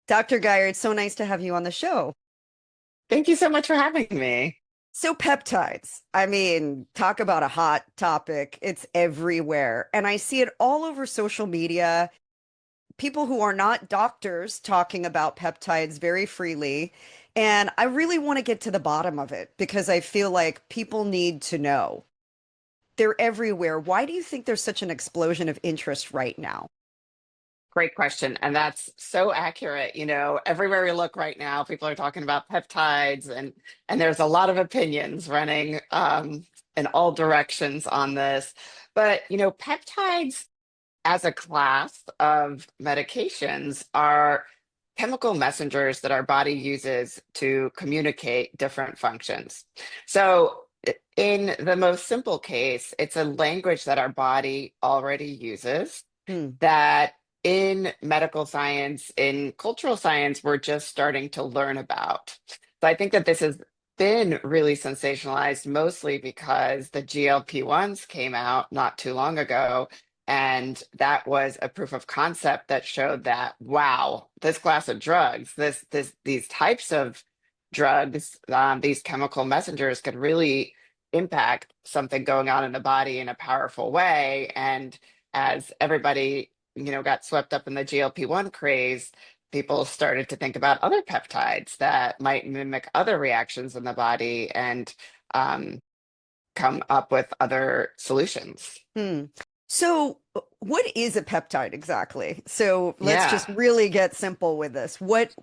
Dr. Geyer, it's so nice to have you on the show. Thank you so much for having me. So, peptides, I mean, talk about a hot topic. It's everywhere. And I see it all over social media. People who are not doctors talking about peptides very freely. And I really want to get to the bottom of it because I feel like people need to know. They're everywhere. Why do you think there's such an explosion of interest right now? Great question. And that's so accurate. Everywhere we look right now, people are talking about peptides and there's a lot of opinions running in all directions on this. But, peptides as a class of medications are chemical messengers that our body uses to communicate different functions. So, in the most simple case, it's a language that our body already uses Hmm. that in medical science, in cultural science, we're just starting to learn about. So I think that this has been really sensationalized mostly because the GLP-1s came out not too long ago. And that was a proof of concept that showed that, wow, this class of drugs, these types of drugs, these chemical messengers could really impact something going on in the body in a powerful way. And as everybody got swept up in the GLP-1 craze, people started to think about other peptides that might mimic other reactions in the body and um, come up with other solutions. Hmm. So, what is a peptide exactly? So, let's just Yeah, really get simple with this. What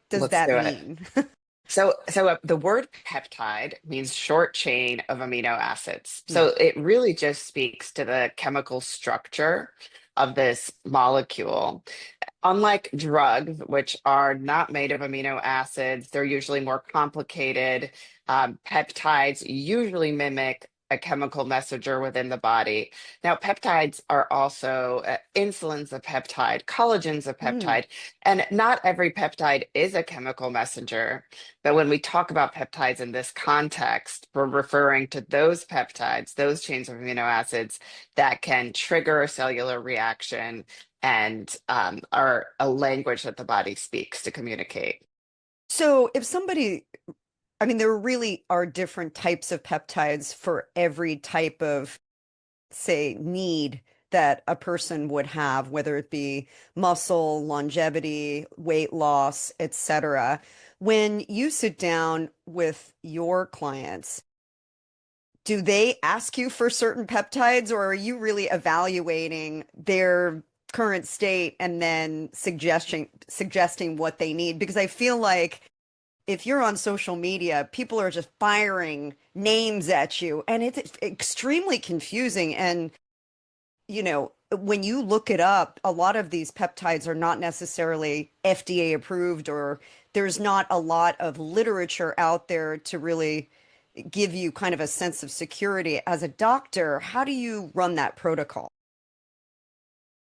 does let's that do it. mean? So the word peptide means short chain of amino acids. Hmm. So it really just speaks to the chemical structure of this molecule. Unlike drugs, which are not made of amino acids, they're usually more complicated. Peptides usually mimic a chemical messenger within the body. Now, peptides are also insulin's a peptide, collagen's a Hmm. peptide, and not every peptide is a chemical messenger. But when we talk about peptides in this context, we're referring to those peptides, those chains of amino acids that can trigger a cellular reaction and are a language that the body speaks to communicate. So, if somebody, I mean, there really are different types of peptides for every type of, say, need that a person would have, whether it be muscle, longevity, weight loss, etc. When you sit down with your clients, do they ask you for certain peptides, or are you really evaluating their current state and then suggesting what they need? Because I feel like if you're on social media, people are just firing names at you, and it's extremely confusing. And when you look it up, a lot of these peptides are not necessarily FDA approved, or there's not a lot of literature out there to really give you kind of a sense of security. As a doctor, how do you run that protocol?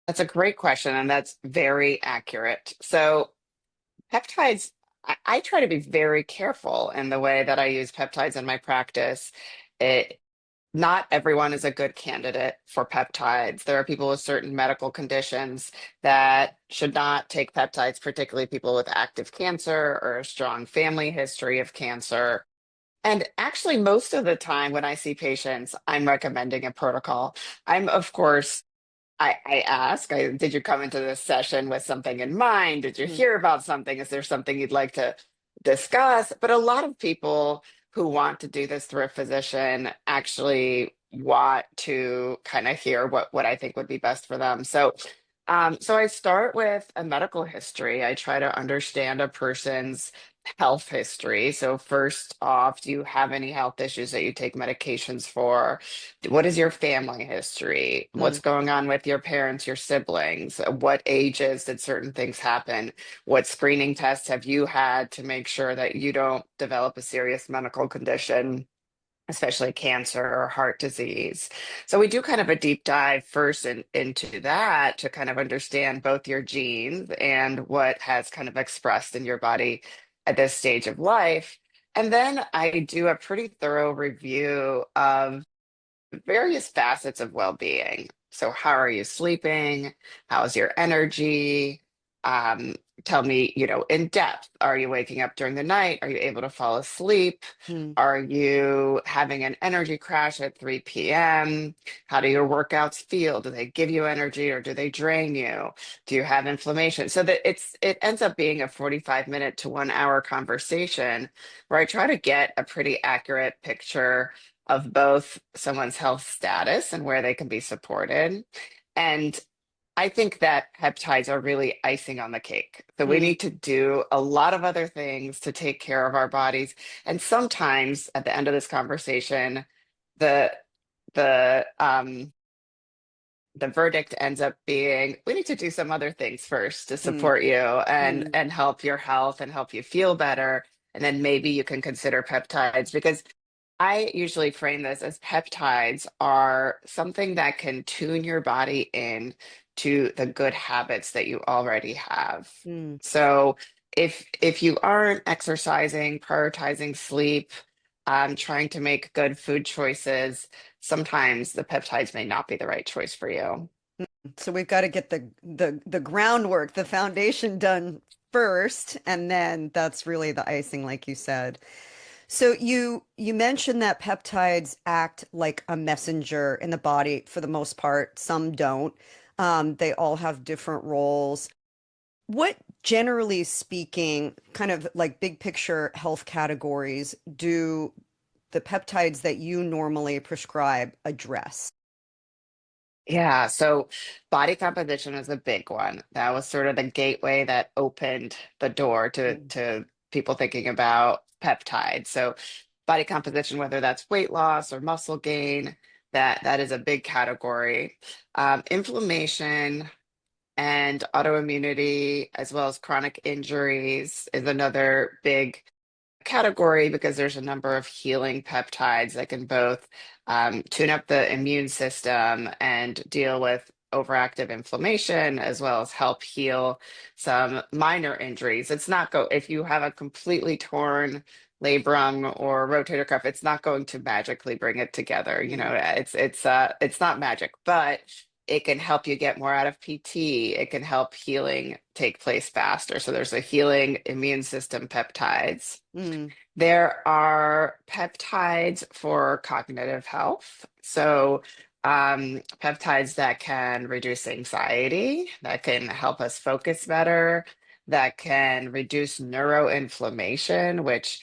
That's a great question, and that's very accurate. So, peptides, I try to be very careful in the way that I use peptides in my practice. It, not everyone is a good candidate for peptides. There are people with certain medical conditions that should not take peptides, particularly people with active cancer or a strong family history of cancer. And actually, most of the time when I see patients, I'm recommending a protocol. I'm, of course, I ask, did you come into this session with something in mind? Did you Mhm. hear about something? Is there something you'd like to discuss? But a lot of people who want to do this through a physician actually want to kind of hear what I think would be best for them. So I start with a medical history. I try to understand a person's health history. So first off, do you have any health issues that you take medications for? What is your family history? Hmm. What's going on with your parents, your siblings? What ages did certain things happen? What screening tests have you had to make sure that you don't develop a serious medical condition, especially cancer or heart disease? So we do kind of a deep dive first into that to kind of understand both your genes and what has kind of expressed in your body at this stage of life. And then I do a pretty thorough review of various facets of well-being. So how are you sleeping? How's your energy? um, tell me, in depth, are you waking up during the night? Are you able to fall asleep? Mm, Are you having an energy crash at 3 p.m.? How do your workouts feel? Do they give you energy or do they drain you? Do you have inflammation? So that it ends up being a 45-minute to 1 hour conversation where I try to get a pretty accurate picture of both someone's health status and where they can be supported. And I think that peptides are really icing on the cake. So we mm, need to do a lot of other things to take care of our bodies. And sometimes at the end of this conversation, the the the verdict ends up being we need to do some other things first to mm, support you and mm, and help your health and help you feel better. And then maybe you can consider peptides because I usually frame this as peptides are something that can tune your body in to the good habits that you already have. mm. So if you aren't exercising, prioritizing sleep, trying to make good food choices, sometimes the peptides may not be the right choice for you. So we've got to get the groundwork, the foundation done first, and then that's really the icing, like you said. So you mentioned that peptides act like a messenger in the body for the most part. Some don't. They all have different roles. What, generally speaking, kind of like big picture health categories do the peptides that you normally prescribe address? Yeah, so body composition is a big one. That was sort of the gateway that opened the door Mm, to people thinking about peptides. So body composition, whether that's weight loss or muscle gain, that is a big category. Inflammation and autoimmunity, as well as chronic injuries, is another big category because there's a number of healing peptides that can both tune up the immune system and deal with overactive inflammation as well as help heal some minor injuries. It's not go if you have a completely torn labrum or rotator cuff, it's not going to magically bring it together. mm, It's not magic, but it can help you get more out of PT. It can help healing take place faster. So there's a healing immune system peptides. mm, There are peptides for cognitive health. So, peptides that can reduce anxiety, that can help us focus better, that can reduce neuroinflammation, which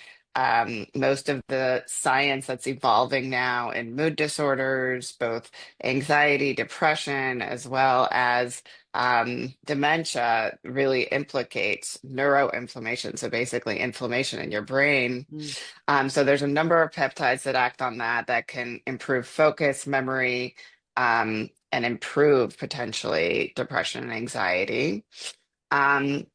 most of the science that's evolving now in mood disorders, both anxiety, depression, as well as dementia really implicates neuroinflammation. So basically inflammation in your brain. mm, So there's a number of peptides that act on that can improve focus, memory, and improve potentially depression and anxiety. Um,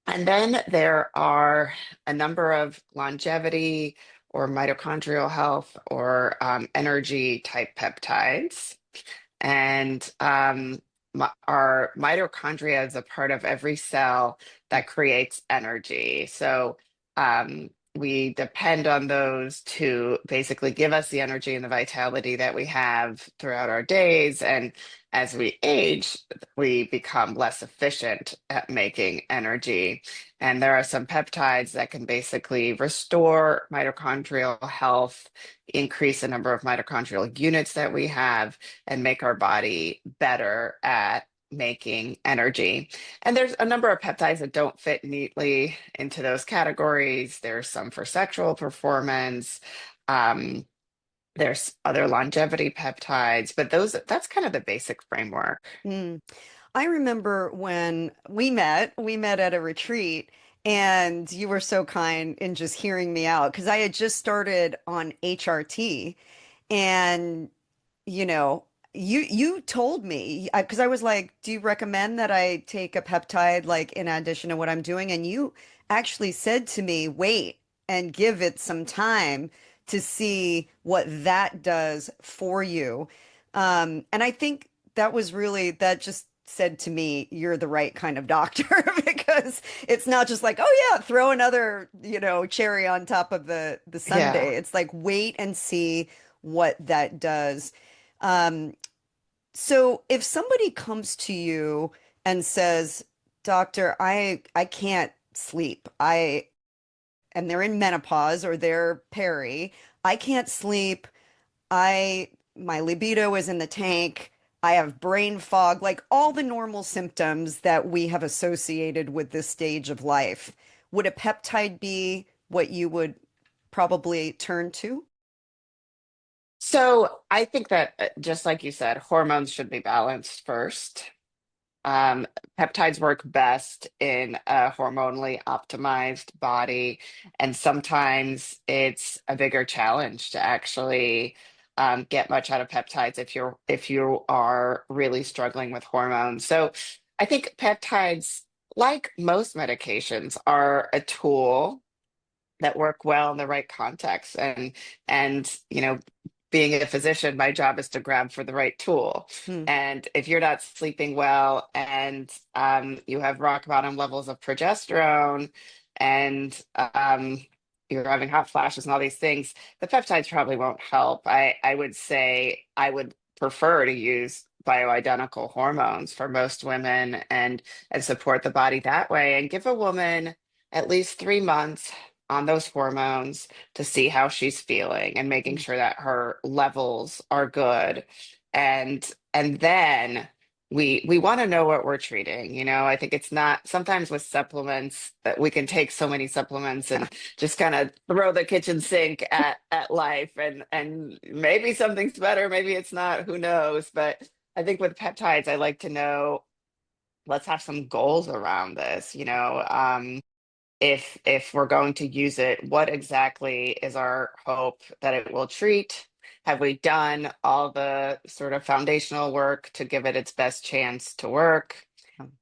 and then there are a number of longevity or mitochondrial health or energy type peptides. And our mitochondria is a part of every cell that creates energy. So we depend on those to basically give us the energy and the vitality that we have throughout our days. And as we age, we become less efficient at making energy. And there are some peptides that can basically restore mitochondrial health, increase the number of mitochondrial units that we have and make our body better at making energy. And there's a number of peptides that don't fit neatly into those categories. There's some for sexual performance. Um, there's other longevity peptides, but that's kind of the basic framework. mm. I remember when we met at a retreat, and you were so kind in just hearing me out because I had just started on HRT, and you know, you told me because I was like, "Do you recommend that I take a peptide like in addition to what I'm doing?" And you actually said to me, "Wait and give it some time to see what that does for you." And I think that was really that just said to me, "You're the right kind of doctor," because it's not just like, "Oh yeah, throw another, cherry on top of the Yeah. sundae." It's like wait and see what that does. Um, so if somebody comes to you and says, doctor, I can't sleep. I and they're in menopause or they're peri. I can't sleep. I My libido is in the tank. I have brain fog, like all the normal symptoms that we have associated with this stage of life. Would a peptide be what you would probably turn to? So I think that just like you said, hormones should be balanced first. Um, Peptides work best in a hormonally optimized body, and sometimes it's a bigger challenge to actually get much out of peptides if you are really struggling with hormones. So I think peptides, like most medications, are a tool that work well in the right context. And being a physician, my job is to grab for the right tool. Hmm. And if you're not sleeping well and you have rock bottom levels of progesterone and you're having hot flashes and all these things, the peptides probably won't help. I would say I would prefer to use bioidentical hormones for most women and support the body that way and give a woman at least 3 months on those hormones to see how she's feeling and making sure that her levels are good. And then we want to know what we're treating. I think it's not sometimes with supplements that we can take so many supplements and just kind of throw the kitchen sink at life and maybe something's better, maybe it's not, who knows. But I think with peptides, I like to know, let's have some goals around this. If we're going to use it, what exactly is our hope that it will treat? Have we done all the sort of foundational work to give it its best chance to work?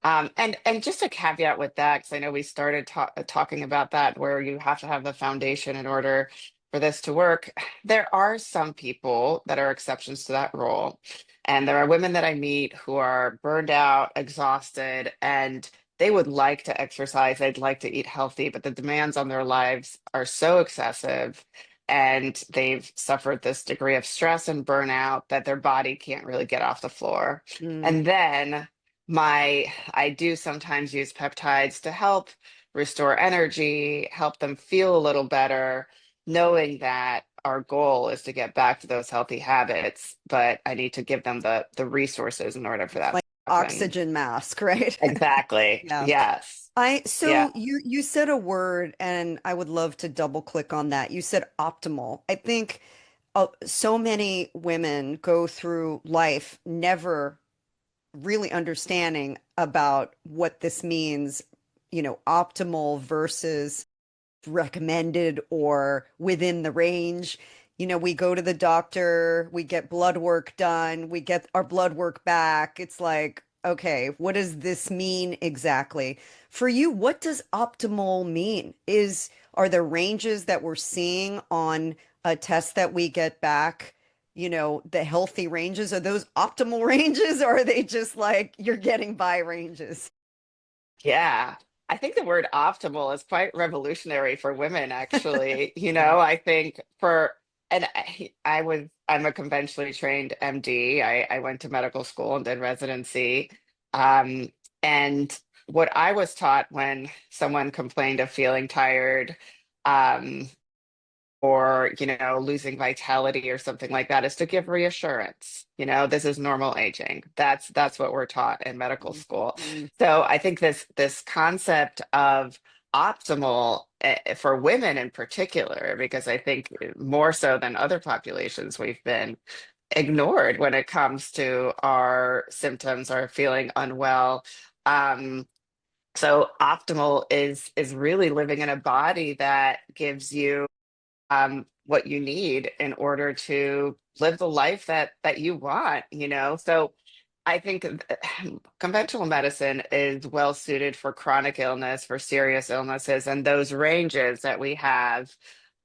And just a caveat with that, because I know we started talking about that, where you have to have the foundation in order for this to work. There are some people that are exceptions to that rule. And there are women that I meet who are burned out, exhausted, and they would like to exercise, they'd like to eat healthy, but the demands on their lives are so excessive. And they've suffered this degree of stress and burnout that their body can't really get off the floor. Mm. And then I do sometimes use peptides to help restore energy, help them feel a little better, knowing that our goal is to get back to those healthy habits, but I need to give them the resources in order for that Like to happen. oxygen mask, right? Exactly. Yeah. Yes. I Yeah. so you said a word and I would love to double click on that. You said optimal. I think so many women go through life never really understanding about what this means, optimal versus recommended or within the range. We go to the doctor, we get blood work done, we get our blood work back. It's like, okay, what does this mean exactly? For you, what does optimal mean? Are there ranges that we're seeing on a test that we get back? The healthy ranges, are those optimal ranges or are they just like you're getting by ranges? Yeah. I think the word optimal is quite revolutionary for women, actually. I think and I'm a conventionally trained MD. I went to medical school and did residency. Um, and what I was taught when someone complained of feeling tired, um, or losing vitality or something like that, is to give reassurance. This is normal aging. That's what we're taught in medical school. Mm, So I think this concept of optimal, for women in particular, because I think more so than other populations, we've been ignored when it comes to our symptoms, our feeling unwell. So optimal is really living in a body that gives you what you need in order to live the life that you want. So I think conventional medicine is well suited for chronic illness, for serious illnesses, and those ranges that we have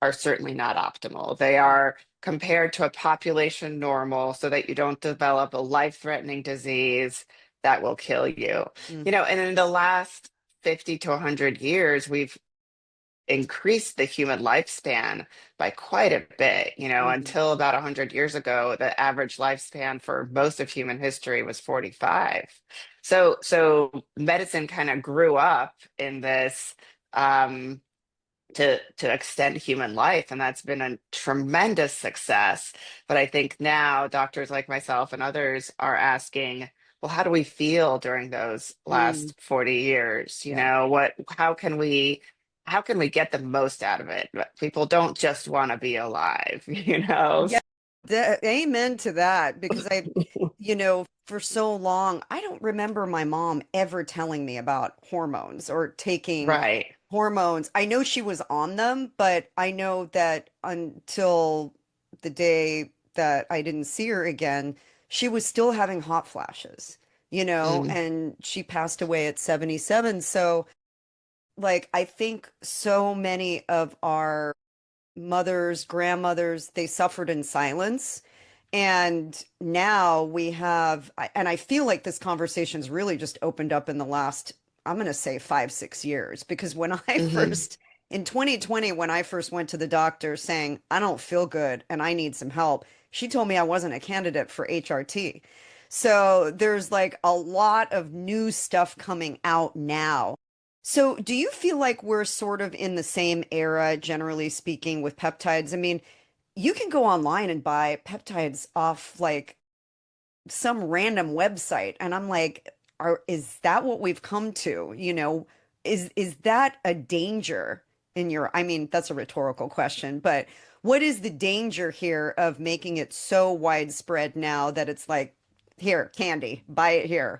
are certainly not optimal. They are compared to a population normal so that you don't develop a life-threatening disease that will kill you. mm, And in the last 50 to 100 years, we've increased the human lifespan by quite a bit. Mhm. Until about 100 years ago, the average lifespan for most of human history was 45. So medicine kind of grew up in this um, to extend human life, and that's been a tremendous success. But I think now doctors like myself and others are asking, well, how do we feel during those Mm, last 40 years? yeah. How can we get the most out of it? People don't just want to be alive, you know? Yeah. Amen to that because for so long, I don't remember my mom ever telling me about hormones or taking Right. hormones. I know she was on them, but I know that until the day that I didn't see her again, she was still having hot flashes, Mm, and she passed away at 77. So, like, I think so many of our mothers, grandmothers, they suffered in silence. And now we have, and I feel like this conversation's really just opened up in the last, I'm going to say 5, 6 years, because when I hmm. first, in 2020, when I first went to the doctor saying, I don't feel good and I need some help, she told me I wasn't a candidate for HRT. So there's like a lot of new stuff coming out now. So, do you feel like we're sort of in the same era, generally speaking, with peptides? I mean, you can go online and buy peptides off like some random website, and I'm like, is that what we've come to? Is that a danger in your, I mean, that's a rhetorical question, but what is the danger here of making it so widespread now that it's like, here, candy, buy it here?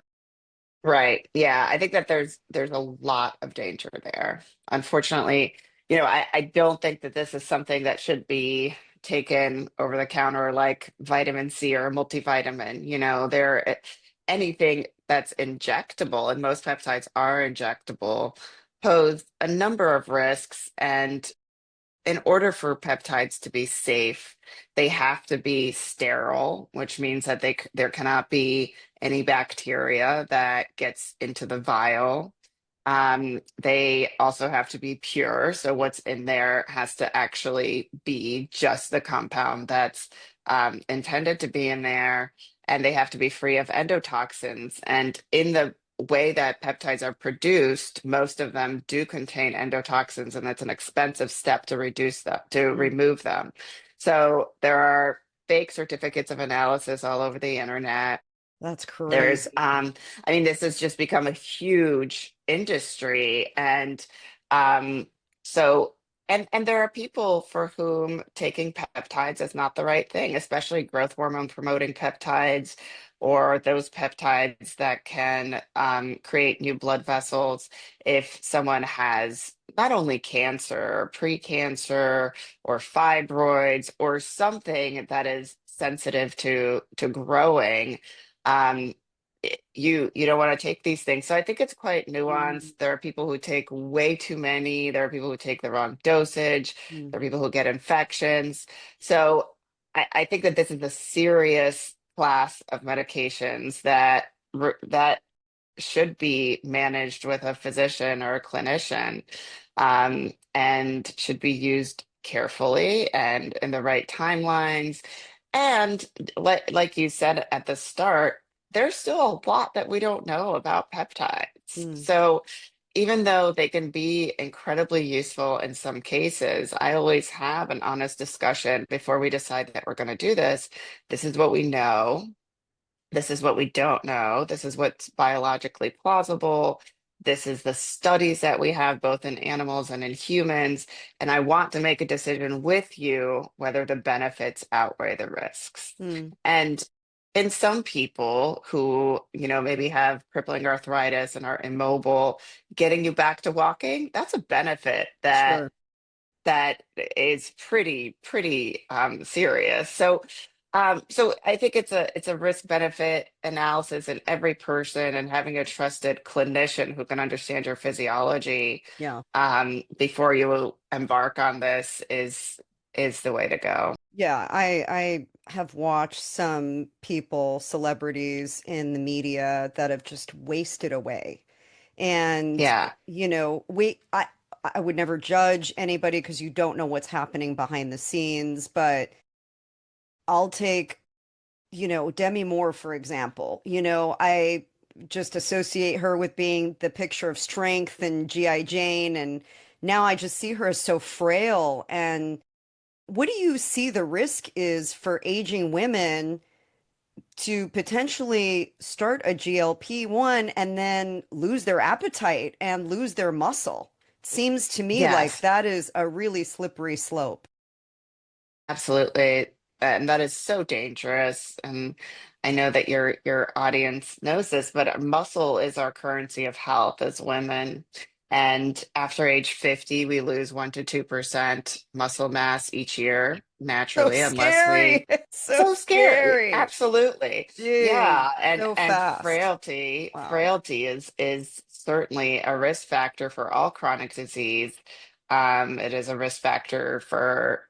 Right. Yeah. I think that there's a lot of danger there. Unfortunately, I don't think that this is something that should be taken over the counter like vitamin C or a multivitamin. Anything that's injectable, and most peptides are injectable, pose a number of risks. And in order for peptides to be safe, they have to be sterile, which means that there cannot be any bacteria that gets into the vial. They also have to be pure, so what's in there has to actually be just the compound that's intended to be in there, and they have to be free of endotoxins. And in the way that peptides are produced, most of them do contain endotoxins, and that's an expensive step to reduce them, to Mm, remove them. So there are fake certificates of analysis all over the internet. that's There's, crazy. I mean, this has just become a huge industry, and um, so, and there are people for whom taking peptides is not the right thing, especially growth hormone promoting peptides, or those peptides that can create new blood vessels if someone has not only cancer, or pre-cancer, or fibroids, or something that is sensitive to growing. Um, you don't want to take these things. So I think it's quite Mm, nuanced. There are people who take way too many. There are people who take the wrong dosage. mm, There are people who get infections. So I think that this is a serious class of medications that should be managed with a physician or a clinician, and should be used carefully and in the right timelines. And like you said at the start, there's still a lot that we don't know about peptides. mm. So even though they can be incredibly useful in some cases, I always have an honest discussion before we decide that we're going to do this. This is what we know. This is what we don't know. This is what's biologically plausible. This is the studies that we have both in animals and in humans. And I want to make a decision with you whether the benefits outweigh the risks. Mm, And in some people who, maybe have crippling arthritis and are immobile, getting you back to walking, that's a benefit that sure. that is pretty serious. So I think it's a risk benefit analysis in every person, and having a trusted clinician who can understand your physiology Yeah. before you embark on this is the way to go. Yeah, I have watched some people, celebrities in the media that have just wasted away. And Yeah. we I I would never judge anybody because you don't know what's happening behind the scenes, but I'll take, Demi Moore, for example. I just associate her with being the picture of strength and G.I. Jane, and now I just see her as so frail. And what do you see the risk is for aging women to potentially start a GLP-1 and then lose their appetite and lose their muscle? It seems to me like Yes. that is a really slippery slope. Absolutely. And that is so dangerous. And I know that your audience knows this, but muscle is our currency of health as women. And after age 50, we lose 1 to 2% muscle mass each year So naturally, unless scary. we It's so so scary. scary. Absolutely. Jeez, Yeah, so and fast. frailty, Wow. frailty is certainly a risk factor for all chronic disease. It is a risk factor for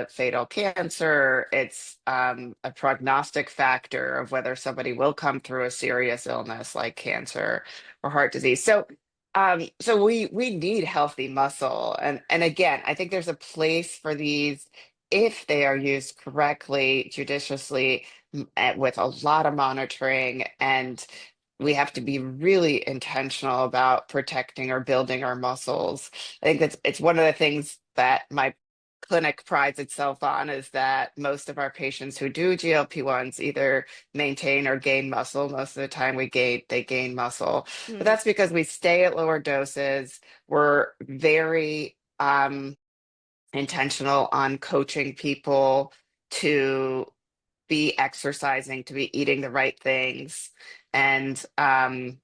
fatal cancer. It's a prognostic factor of whether somebody will come through a serious illness like cancer or heart disease. So we need healthy muscle, and again, I think there's a place for these if they are used correctly, judiciously, with a lot of monitoring, and we have to be really intentional about protecting or building our muscles. I think it's one of the things that my clinic prides itself on is that most of our patients who do GLP-1s either maintain or gain muscle. Most of the time they gain muscle. But Hmm. that's because we stay at lower doses. We're very intentional on coaching people to be exercising, to be eating the right things. And in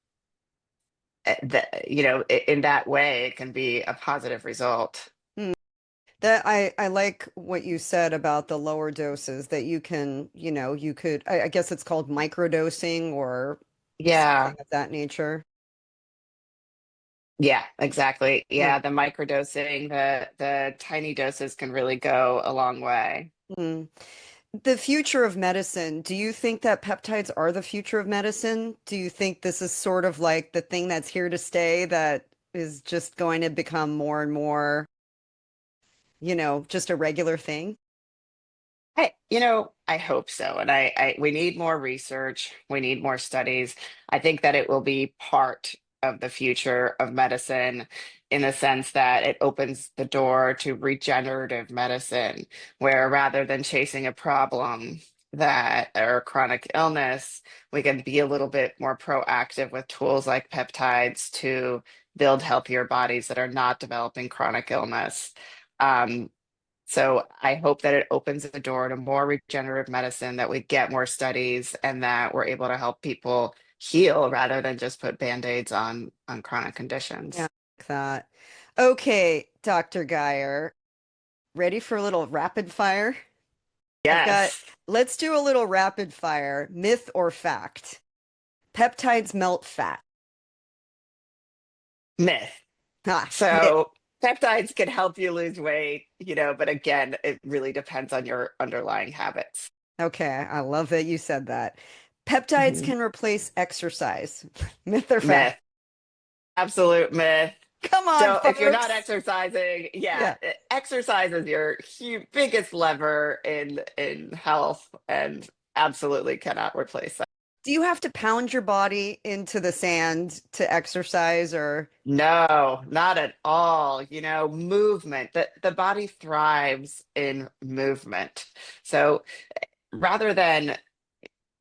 that way, it can be a positive result. Hmm. That I like what you said about the lower doses that you can, you could, I guess it's called microdosing or Yeah, something of that nature. yeah, exactly. Yeah. Yeah, the microdosing, the tiny doses can really go a long way. Hmm. The future of medicine, do you think that peptides are the future of medicine? Do you think this is sort of like the thing that's here to stay that is just going to become more and more, just a regular thing? I hope so. And we need more research. We need more studies. I think that it will be part of the future of medicine in the sense that it opens the door to regenerative medicine, where rather than chasing a problem that or a chronic illness, we can be a little bit more proactive with tools like peptides to build healthier bodies that are not developing chronic illness. Um, so I hope that it opens the door to more regenerative medicine, that we get more studies, and that we're able to help people heal rather than just put band-aids on chronic Yeah, conditions. like that. Okay, Dr. Geyer, ready for a little rapid fire? I've got, Yes, let's do a little rapid fire, myth or fact. Peptides melt fat. myth. Ah, myth. So peptides can help you lose weight, but again, it really depends on your underlying habits. Okay, I love that you said that. Peptides Mhm. can replace exercise. Myth or fact? Myth, absolute myth. Come on, So if you're not folks. exercising, yeah, Yeah. exercise is your biggest lever in health, and absolutely cannot replace that. Do you have to pound your body into the sand to exercise or? No, not at all. Movement. The body thrives in movement. So rather than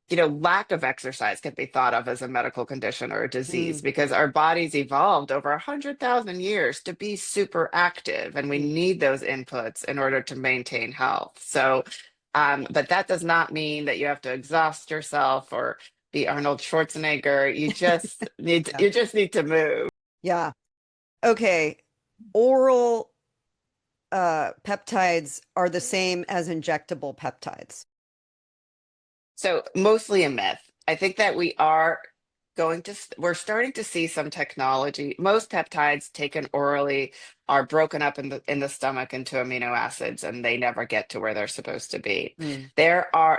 lack of exercise can be thought of as a medical condition or a disease Mm, because our bodies evolved over 100,000 years to be super active, and we mm. need those inputs in order to maintain health. So, but that does not mean that you have to exhaust yourself or be Arnold Schwarzenegger. Yeah. You just need to move. Yeah. Okay. Oral peptides are the same as injectable peptides. So mostly a myth. I think that we're starting to see some technology. Most peptides taken orally are broken up in the stomach into amino acids, and they never get to where they're supposed to be. Mm.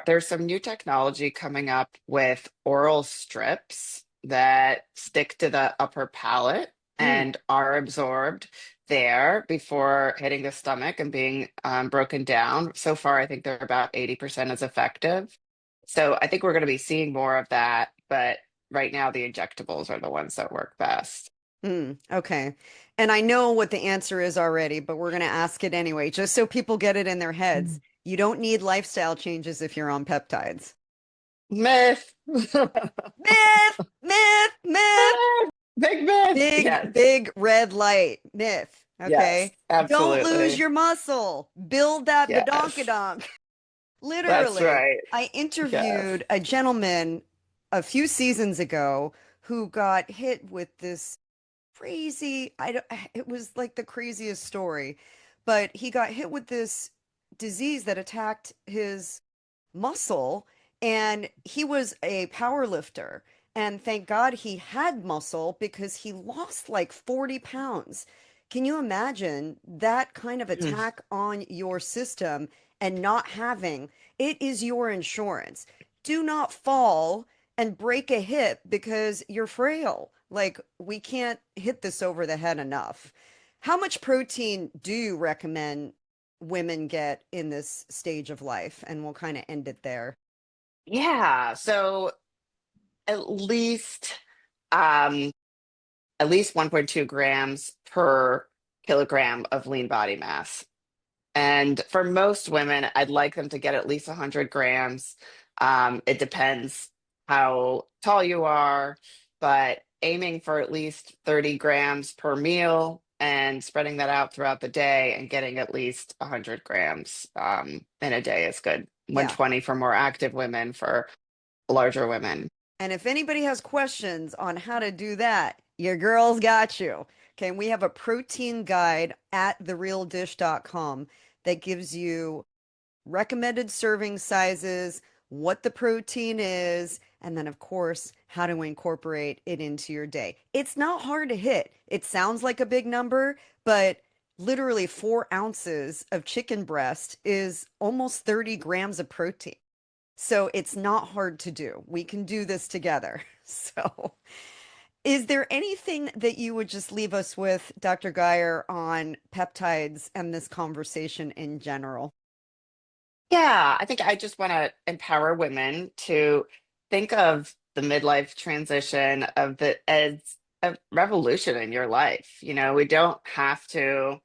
There's some new technology coming up with oral strips that stick to the upper palate. Mm, and are absorbed there before hitting the stomach and being broken down. So far, I think they're about 80% as effective. So I think we're going to be seeing more of that. But right now, the injectables are the ones that work best. okay. And I know what the answer is already, but we're going to ask it anyway, just so people get it in their heads. You don't need lifestyle changes if you're on peptides. Myth. Myth, myth, myth. Big myth. Big, Yes. big red light. Myth. Yes. Okay. Don't lose Absolutely. your muscle. Build that Yes. badonkadonk. That's Literally. right. I Yes. interviewed a gentleman a few seasons ago who got hit with this crazy, I don't, it was like the craziest story, but he got hit with this disease that attacked his muscle, and he was a power lifter, and thank God he had muscle because he lost like 40 pounds. Can you imagine that kind of Mm. attack on your system and not having it? Is your insurance. Do not fall and break a hip because you're frail. Like, we can't hit this over the head enough. How much protein do you recommend women get in this stage of life? And we'll kind of end it there. Yeah. So at least um at least 1.2 grams per kilogram of lean body mass. And for most women, I'd like them to get at least 100 grams. It depends how tall you are, but aiming for at least 30 grams per meal and spreading that out throughout the day and getting at least 100 grams in a day is good. Yeah. 120 for more active women, for larger women. And if anybody has questions on how to do that, your girl's got you. Okay. And we have a protein guide at therealdish.com that gives you recommended serving sizes, what the protein is, and then, of course, how to incorporate it into your day. It's not hard to hit. It sounds like a big number, but literally 4 ounces of chicken breast is almost 30 grams of protein. So it's not hard to do. We can do this together. So, is there anything that you would just leave us with, Dr. Gajer, on peptides and this conversation in general? Yeah, I think I just want to empower women to think of the midlife transition of the as a revolution in your life. You know, we don't have to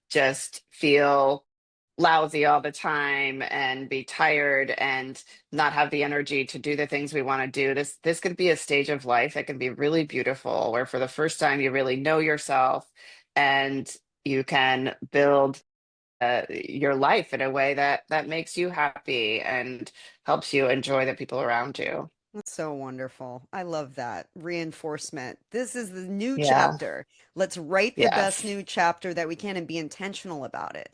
just feel lousy all the time and be tired and not have the energy to do the things we want to do. This could be a stage of life that can be really beautiful, where for the first time you really know yourself and you can build your life in a way that makes you happy and helps you enjoy the people around you. That's so wonderful. I love that reinforcement. This is the new Yeah. chapter. Let's write the best Yes. new chapter that we can and be intentional about it.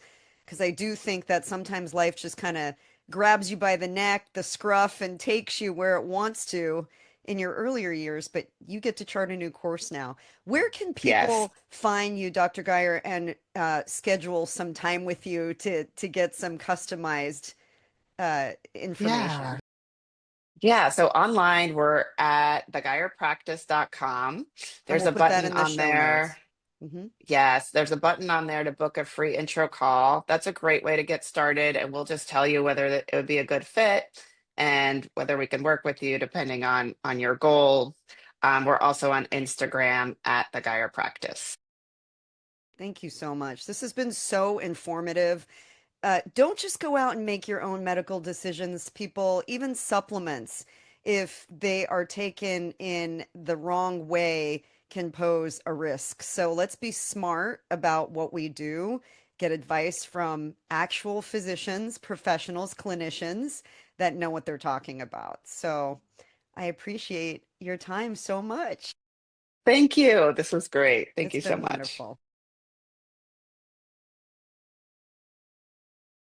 Because I do think that sometimes life just kind of grabs you by the neck, the scruff, and takes you where it wants to in your earlier years, but you get to chart a new course now. Where can Yes. people find you, Dr. Geyer, and schedule some time with you to get some customized Yeah. information? Yeah. So online, we're at theguirepractice.com. And There's we'll a put that button in the on show there. notes. Hmm. Yes, there's a button on there to book a free intro call. That's a great way to get started, and we'll just tell you whether it would be a good fit and whether we can work with you depending on your goals. We're also on Instagram at the Gaia Practice. Thank you so much. This has been so informative. Don't just go out and make your own medical decisions, people, even supplements, if they are taken in the wrong way, can pose a risk. So let's be smart about what we do, get advice from actual physicians, professionals, clinicians that know what they're talking about. So I appreciate your time so much. Thank you. This was great. Thank It's you so been much. wonderful.